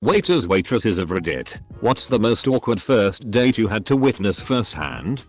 Waitresses of Reddit, what's the most awkward first date you had to witness firsthand?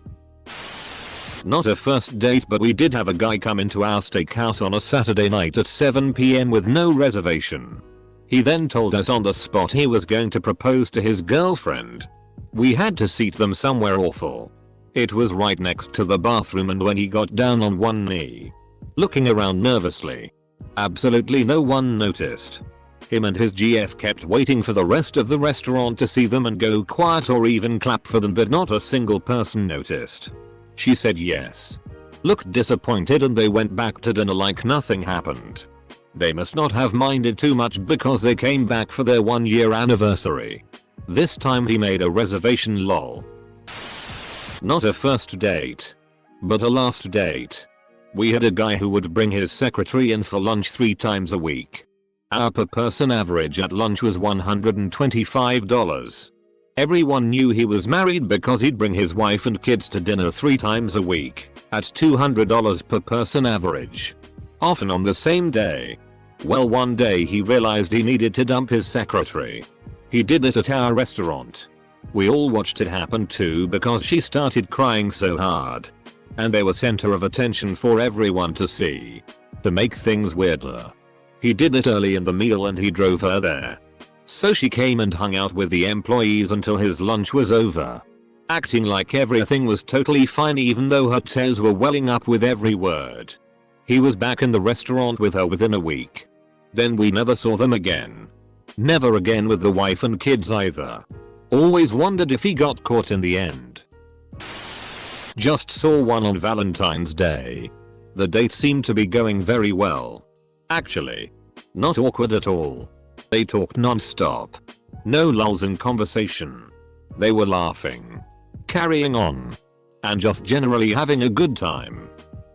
Not a first date, but we did have a guy come into our steakhouse on a Saturday night at 7 PM with no reservation. He then told us on the spot he was going to propose to his girlfriend. We had to seat them somewhere awful. It was right next to the bathroom, and when he got down on one knee, looking around nervously, absolutely no one noticed. Him and his GF kept waiting for the rest of the restaurant to see them and go quiet or even clap for them, but not a single person noticed. She said yes, looked disappointed, and they went back to dinner like nothing happened. They must not have minded too much because they came back for their 1-year anniversary. This time he made a reservation, lol. Not a first date, but a last date. We had a guy who would bring his secretary in for lunch 3 times a week. Our per person average at lunch was $125. Everyone knew he was married because he'd bring his wife and kids to dinner 3 times a week at $200 per person average, often on the same day. Well, one day he realized he needed to dump his secretary. He did it at our restaurant. We all watched it happen too because she started crying so hard, and they were center of attention for everyone to see. To make things weirder, he did it early in the meal and he drove her there. So she came and hung out with the employees until his lunch was over, acting like everything was totally fine even though her tears were welling up with every word. He was back in the restaurant with her within a week. Then we never saw them again. Never again with the wife and kids either. Always wondered if he got caught in the end. Just saw one on Valentine's Day. The date seemed to be going very well. Actually, not awkward at all. They talked non-stop. No lulls in conversation. They were laughing, carrying on, and just generally having a good time.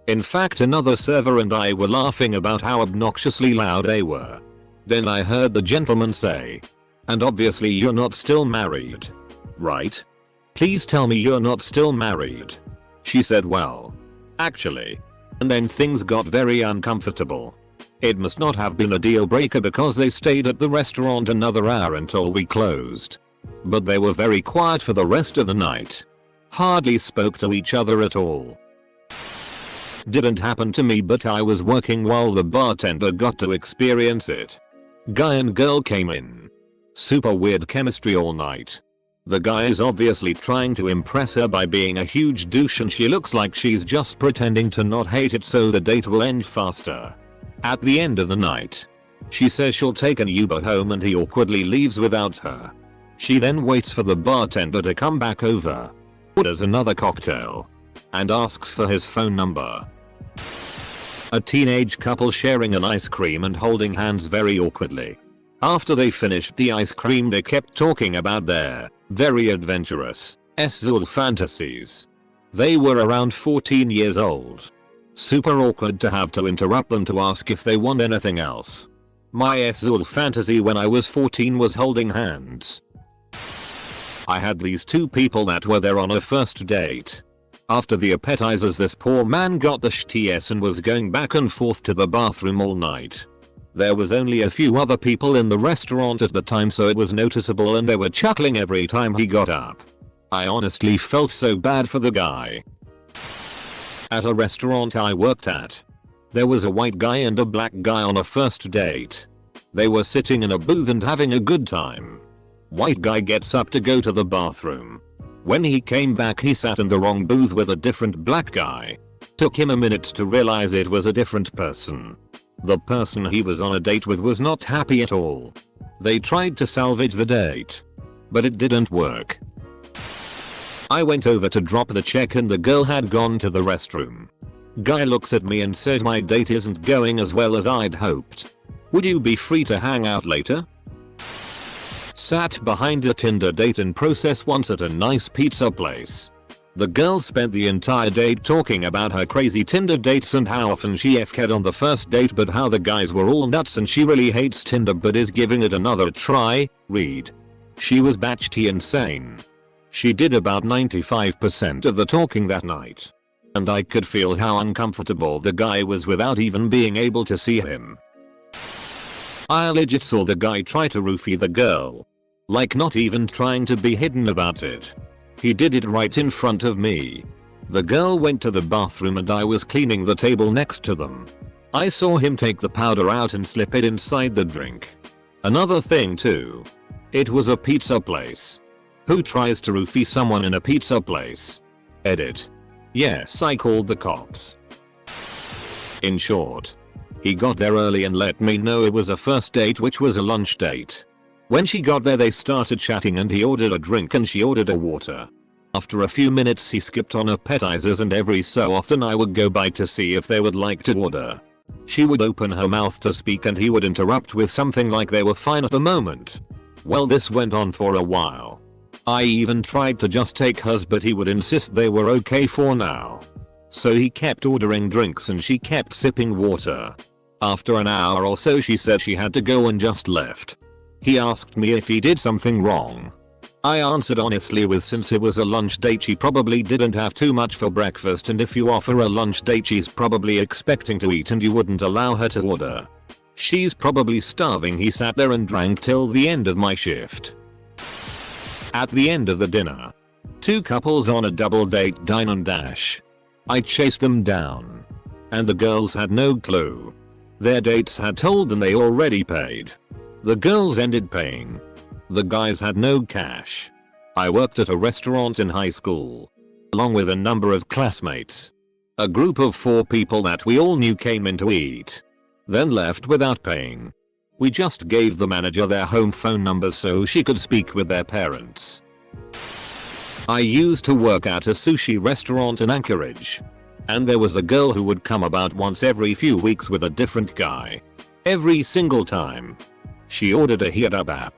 In fact, another server and I were laughing about how obnoxiously loud they were. Then I heard the gentleman say, "And obviously you're not still married, right? Please tell me you're not still married." She said, "Well, actually." And then things got very uncomfortable. It must not have been a deal breaker because they stayed at the restaurant another hour until we closed. But they were very quiet for the rest of the night. Hardly spoke to each other at all. Didn't happen to me, but I was working while the bartender got to experience it. Guy and girl came in. Super weird chemistry all night. The guy is obviously trying to impress her by being a huge douche, and she looks like she's just pretending to not hate it so the date will end faster. At the end of the night, she says she'll take an Uber home and he awkwardly leaves without her. She then waits for the bartender to come back over, orders another cocktail, and asks for his phone number. A teenage couple sharing an ice cream and holding hands very awkwardly. After they finished the ice cream, they kept talking about their very adventurous sexual fantasies. They were around 14 years old. Super awkward to have to interrupt them to ask if they want anything else. My sexual fantasy when I was 14 was holding hands. I had these 2 people that were there on a first date. After the appetizers, this poor man got the shits and was going back and forth to the bathroom all night. There was only a few other people in the restaurant at the time, so it was noticeable, and they were chuckling every time he got up. I honestly felt so bad for the guy. At a restaurant I worked at, there was a white guy and a black guy on a first date. They were sitting in a booth and having a good time. White guy gets up to go to the bathroom. When he came back, he sat in the wrong booth with a different black guy. Took him a minute to realize it was a different person. The person he was on a date with was not happy at all. They tried to salvage the date, but it didn't work. I went over to drop the check and the girl had gone to the restroom. Guy looks at me and says, "My date isn't going as well as I'd hoped. Would you be free to hang out later?" Sat behind a Tinder date in process once at a nice pizza place. The girl spent the entire date talking about her crazy Tinder dates and how often she FK'd on the first date, but how the guys were all nuts and she really hates Tinder but is giving it another try. Read. She was batshit insane. She did about 95% of the talking that night. And I could feel how uncomfortable the guy was without even being able to see him. I legit saw the guy try to roofie the girl. Like not even trying to be hidden about it. He did it right in front of me. The girl went to the bathroom and I was cleaning the table next to them. I saw him take the powder out and slip it inside the drink. Another thing too. It was a pizza place. Who tries to roofie someone in a pizza place? Edit. Yes, I called the cops. In short, he got there early and let me know it was a first date, which was a lunch date. When she got there they started chatting and he ordered a drink and she ordered a water. After a few minutes he skipped on appetizers and every so often I would go by to see if they would like to order. She would open her mouth to speak and he would interrupt with something like they were fine at the moment. Well, this went on for a while. I even tried to just take hers but he would insist they were okay for now. So he kept ordering drinks and she kept sipping water. After an hour or so she said she had to go and just left. He asked me if he did something wrong. I answered honestly with since it was a lunch date she probably didn't have too much for breakfast and if you offer a lunch date she's probably expecting to eat and you wouldn't allow her to order. She's probably starving. He sat there and drank till the end of my shift. At the end of the dinner, two couples on a double date dine and dash. I chased them down. And the girls had no clue. Their dates had told them they already paid. The girls ended paying. The guys had no cash. I worked at a restaurant in high school. Along with a number of classmates. A group of 4 people that we all knew came in to eat. Then left without paying. We just gave the manager their home phone numbers so she could speak with their parents. I used to work at a sushi restaurant in Anchorage. And there was a girl who would come about once every few weeks with a different guy. Every single time. She ordered a hirabap,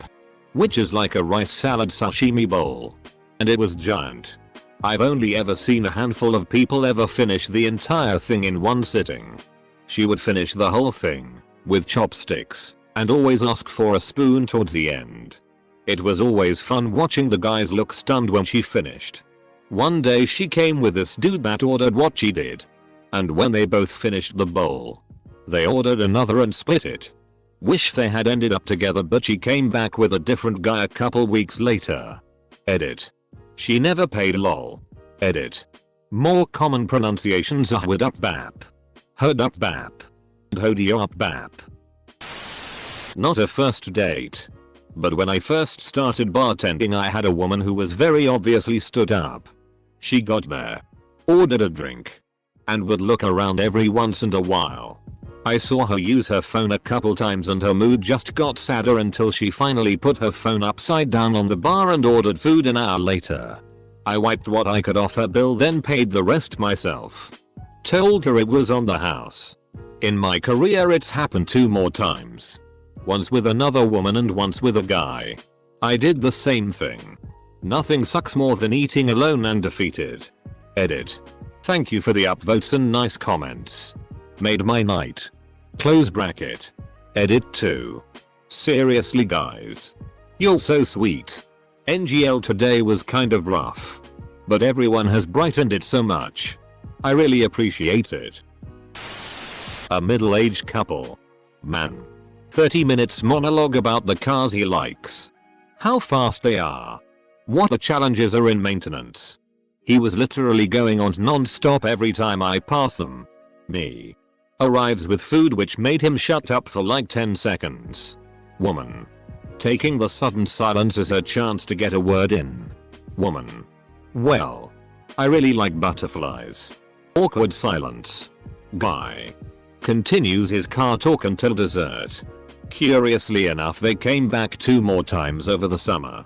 which is like a rice salad sashimi bowl. And it was giant. I've only ever seen a handful of people ever finish the entire thing in one sitting. She would finish the whole thing, with chopsticks, and always ask for a spoon towards the end. It was always fun watching the guys look stunned when she finished. One day she came with this dude that ordered what she did. And when they both finished the bowl, they ordered another and split it. Wish they had ended up together, but she came back with a different guy a couple weeks later. Edit. She never paid lol. Edit. More common pronunciations are would up bap, hud up bap, and hodio up bap. Not a first date. But when I first started bartending I had a woman who was very obviously stood up. She got there, ordered a drink, and would look around every once in a while. I saw her use her phone a couple times and her mood just got sadder until she finally put her phone upside down on the bar and ordered food an hour later. I wiped what I could off her bill, then paid the rest myself. Told her it was on the house. In my career it's happened 2 more times. Once with another woman and once with a guy. I did the same thing. Nothing sucks more than eating alone and defeated. Edit. Thank you for the upvotes and nice comments. Made my night. Close bracket. Edit 2. Seriously guys. You're so sweet. NGL today was kind of rough. But everyone has brightened it so much. I really appreciate it. A middle-aged couple. Man. 30 minutes monologue about the cars he likes. How fast they are. What the challenges are in maintenance. He was literally going on non-stop every time I pass them. Me. Arrives with food which made him shut up for like 10 seconds. Woman. Taking the sudden silence as her chance to get a word in. Woman. Well. I really like butterflies. Awkward silence. Guy. Continues his car talk until dessert. Curiously enough they came back 2 more times over the summer.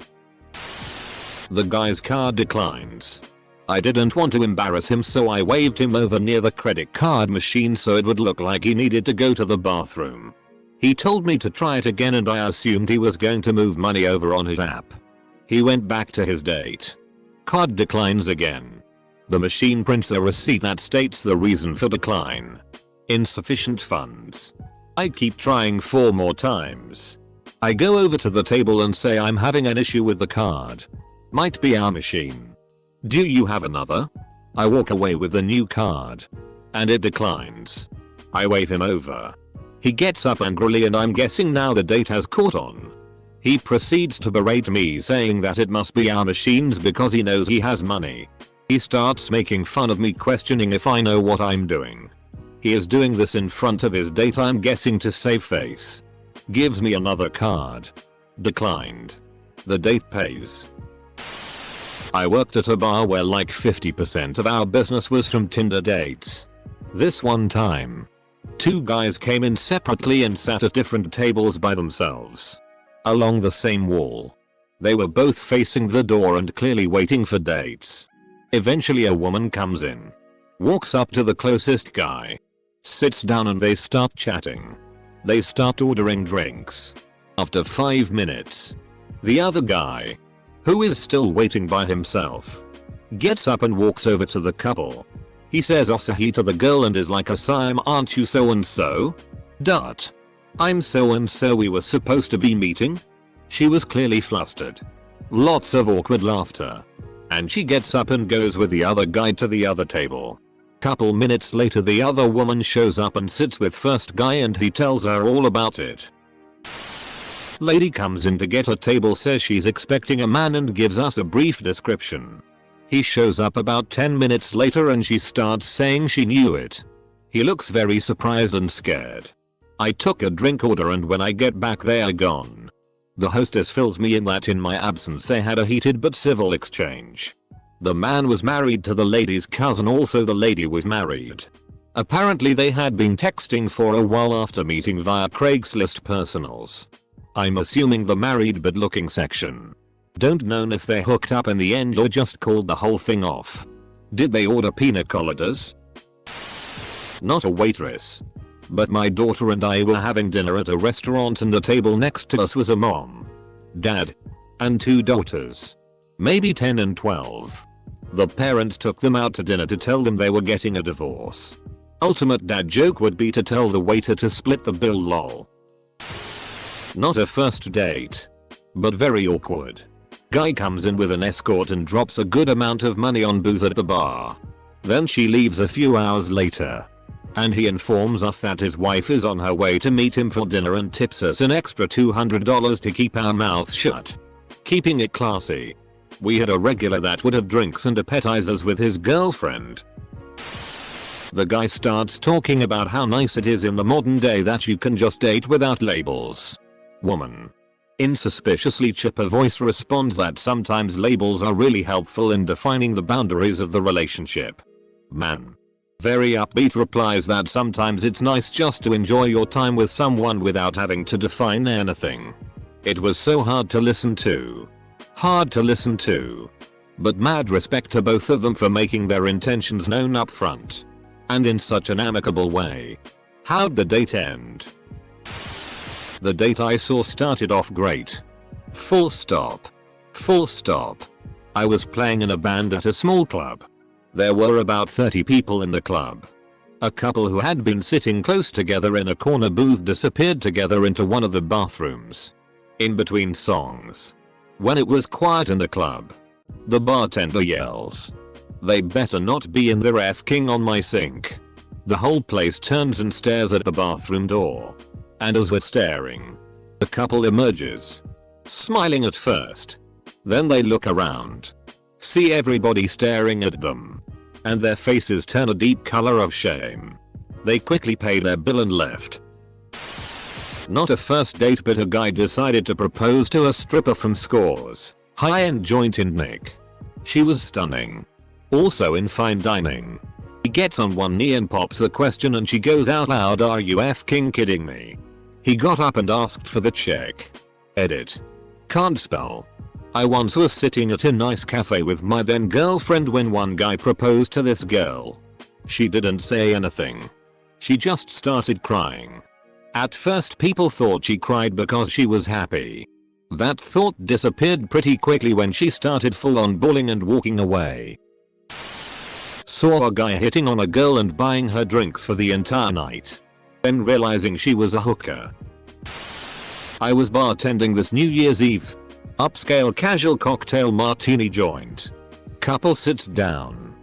The guy's car declines. I didn't want to embarrass him so I waved him over near the credit card machine so it would look like he needed to go to the bathroom. He told me to try it again and I assumed he was going to move money over on his app. He went back to his date. Card declines again. The machine prints a receipt that states the reason for decline. Insufficient funds. I keep trying 4 more times. I go over to the table and say I'm having an issue with the card. Might be our machine. Do you have another? I walk away with the new card. And it declines. I wave him over. He gets up angrily and I'm guessing now the date has caught on. He proceeds to berate me saying that it must be our machines because he knows he has money. He starts making fun of me, questioning if I know what I'm doing. He is doing this in front of his date, I'm guessing to save face. Gives me another card. Declined. The date pays. I worked at a bar where like 50% of our business was from Tinder dates. This one time, 2 guys came in separately and sat at different tables by themselves. Along the same wall. They were both facing the door and clearly waiting for dates. Eventually a woman comes in. Walks up to the closest guy. Sits down and they start chatting. They start ordering drinks. After 5 minutes, the other guy, who is still waiting by himself, gets up and walks over to the couple. He says Asahi to the girl and is like, Asayam, aren't you so and so? Dot. I'm so and so, we were supposed to be meeting? She was clearly flustered. Lots of awkward laughter. And she gets up and goes with the other guy to the other table. Couple minutes later the other woman shows up and sits with first guy and he tells her all about it. Lady comes in to get a table, says she's expecting a man and gives us a brief description. He shows up about 10 minutes later and she starts saying she knew it. He looks very surprised and scared. I took a drink order and when I get back they are gone. The hostess fills me in that in my absence they had a heated but civil exchange. The man was married to the lady's cousin, also the lady was married. Apparently they had been texting for a while after meeting via Craigslist personals. I'm assuming the married but looking section. Don't know if they hooked up in the end or just called the whole thing off. Did they order pina coladas? Not a waitress. But my daughter and I were having dinner at a restaurant and the table next to us was a mom, dad, and 2 daughters. Maybe 10 and 12. The parents took them out to dinner to tell them they were getting a divorce. Ultimate dad joke would be to tell the waiter to split the bill, lol. Not a first date. But very awkward. Guy comes in with an escort and drops a good amount of money on booze at the bar. Then she leaves a few hours later. And he informs us that his wife is on her way to meet him for dinner and tips us an extra $200 to keep our mouths shut. Keeping it classy. We had a regular that would have drinks and appetizers with his girlfriend. The guy starts talking about how nice it is in the modern day that you can just date without labels. Woman. In suspiciously chipper voice responds that sometimes labels are really helpful in defining the boundaries of the relationship. Man. Very upbeat replies that sometimes it's nice just to enjoy your time with someone without having to define anything. It was so hard to listen to. But mad respect to both of them for making their intentions known up front. And in such an amicable way. How'd the date end? The date I saw started off great. Full stop. I was playing in a band at a small club. There were about 30 people in the club. A couple who had been sitting close together in a corner booth disappeared together into one of the bathrooms. In between songs. When it was quiet in the club, the bartender yells, "They better not be in there f***ing on my sink." The whole place turns and stares at the bathroom door. And as we're staring, the couple emerges. Smiling at first. Then they look around. See everybody staring at them. And their faces turn a deep color of shame. They quickly pay their bill and left. Not a first date, but a guy decided to propose to a stripper from Scores, high-end joint in Nick. She was stunning. Also in fine dining. He gets on one knee and pops the question and she goes out loud, "Are you f***ing kidding me?" He got up and asked for the check. Edit. Can't spell. I once was sitting at a nice cafe with my then girlfriend when one guy proposed to this girl. She didn't say anything. She just started crying. At first people thought she cried because she was happy. That thought disappeared pretty quickly when she started full on bawling and walking away. Saw a guy hitting on a girl and buying her drinks for the entire night. Then realizing she was a hooker. I was bartending this New Year's Eve. Upscale casual cocktail martini joint. Couple sits down.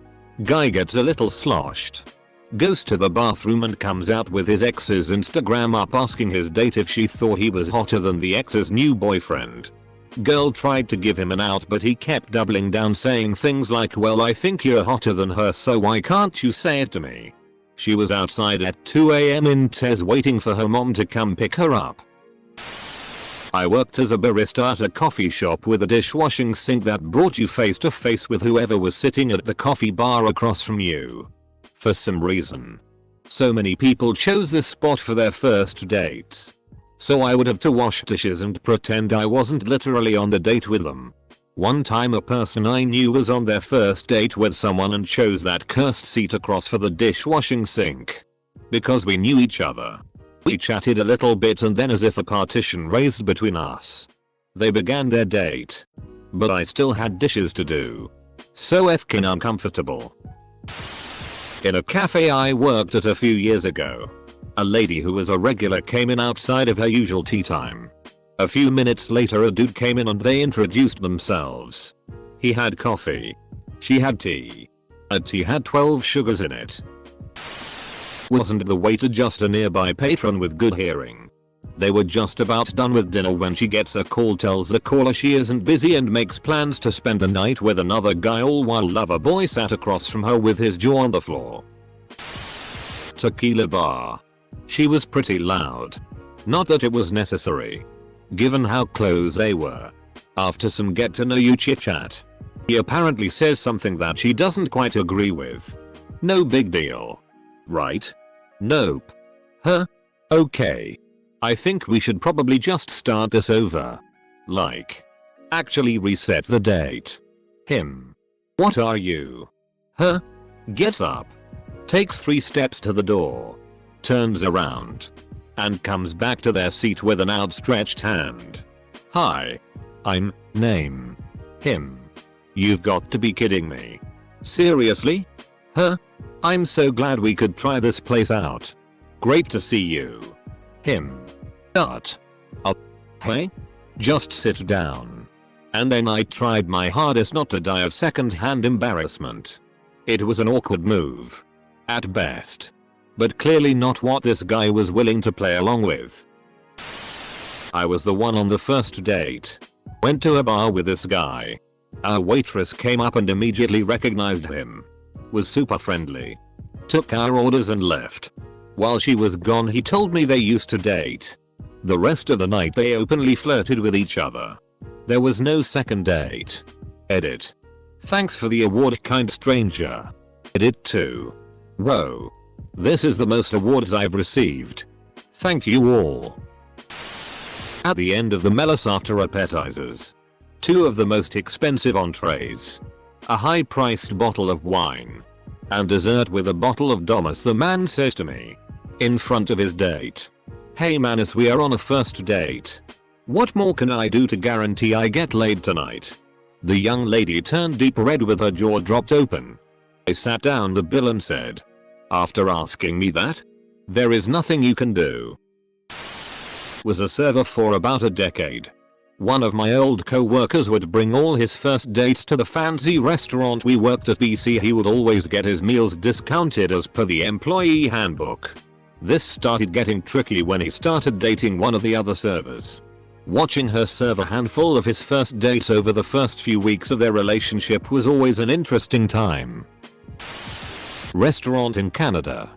Guy gets a little sloshed. Goes to the bathroom and comes out with his ex's Instagram up asking his date if she thought he was hotter than the ex's new boyfriend. Girl tried to give him an out but he kept doubling down saying things like, well, I think you're hotter than her, so why can't you say it to me? She was outside at 2 AM in tears waiting for her mom to come pick her up. I worked as a barista at a coffee shop with a dishwashing sink that brought you face to face with whoever was sitting at the coffee bar across from you. For some reason, so many people chose this spot for their first dates. So I would have to wash dishes and pretend I wasn't literally on the date with them. One time a person I knew was on their first date with someone and chose that cursed seat across for the dishwashing sink. Because we knew each other. We chatted a little bit and then, as if a partition raised between us, they began their date. But I still had dishes to do. So effing uncomfortable. In a cafe I worked at a few years ago, a lady who was a regular came in outside of her usual tea time. A few minutes later a dude came in and they introduced themselves. He had coffee. She had tea. A tea had 12 sugars in it. Wasn't the waiter just a nearby patron with good hearing? They were just about done with dinner when she gets a call, tells the caller she isn't busy and makes plans to spend the night with another guy, all while lover boy sat across from her with his jaw on the floor. Tequila bar. She was pretty loud. Not that it was necessary, given how close they were. After some get to know you chit chat, he apparently says something that she doesn't quite agree with. No big deal. Right? Nope. Huh? Okay. I think we should probably just start this over. Like, actually reset the date. Him. What are you? Huh? Gets up. Takes 3 steps to the door. Turns around. And comes back to their seat with an outstretched hand. Hi. I'm, name. Him. You've got to be kidding me. Seriously? Huh? I'm so glad we could try this place out. Great to see you. Him. Hey? Just sit down. And then I tried my hardest not to die of second-hand embarrassment. It was an awkward move. At best. But clearly not what this guy was willing to play along with. I was the one on the first date. Went to a bar with this guy. Our waitress came up and immediately recognized him. Was super friendly. Took our orders and left. While she was gone he told me they used to date. The rest of the night they openly flirted with each other. There was no second date. Edit. Thanks for the award, kind stranger. Edit 2. Whoa. This is the most awards I've received. Thank you all. At the end of the Mellis after appetizers. 2 of the most expensive entrees. A high-priced bottle of wine. And dessert with a bottle of Domus, the man says to me. In front of his date. Hey Manus, we are on a first date. What more can I do to guarantee I get laid tonight? The young lady turned deep red with her jaw dropped open. I sat down the bill and said. After asking me that? There is nothing you can do. Was a server for about a decade. One of my old co-workers would bring all his first dates to the fancy restaurant we worked at. BC he would always get his meals discounted as per the employee handbook. This started getting tricky when he started dating one of the other servers. Watching her serve a handful of his first dates over the first few weeks of their relationship was always an interesting time. Restaurant in Canada.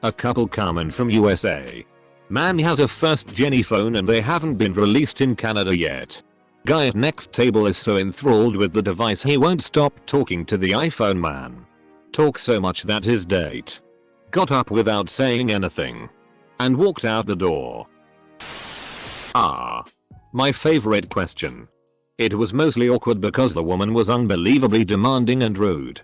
A couple coming from USA. Man has a first Jenny phone and they haven't been released in Canada yet. Guy at next table is so enthralled with the device he won't stop talking to the iPhone man. Talk so much that his date got up without saying anything and walked out the door. My favorite question. It was mostly awkward because the woman was unbelievably demanding and rude.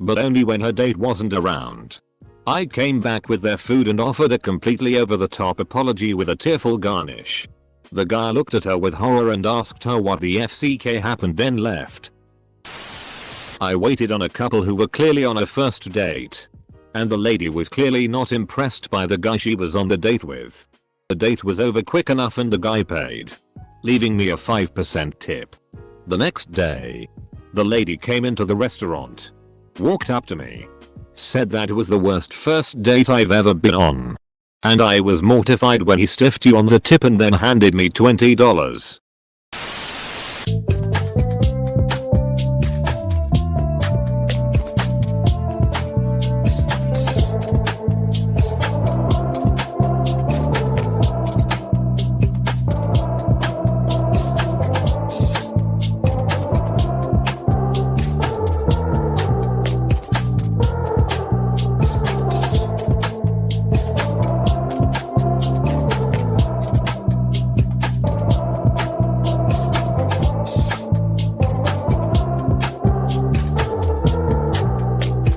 But only when her date wasn't around. I came back with their food and offered a completely over-the-top apology with a tearful garnish. The guy looked at her with horror and asked her what the FCK happened, then left. I waited on a couple who were clearly on a first date. And the lady was clearly not impressed by the guy she was on the date with. The date was over quick enough and the guy paid, leaving me a 5% tip. The next day, the lady came into the restaurant, walked up to me, Said that was the worst first date I've ever been on. And I was mortified when he stiffed you on the tip and then handed me $20.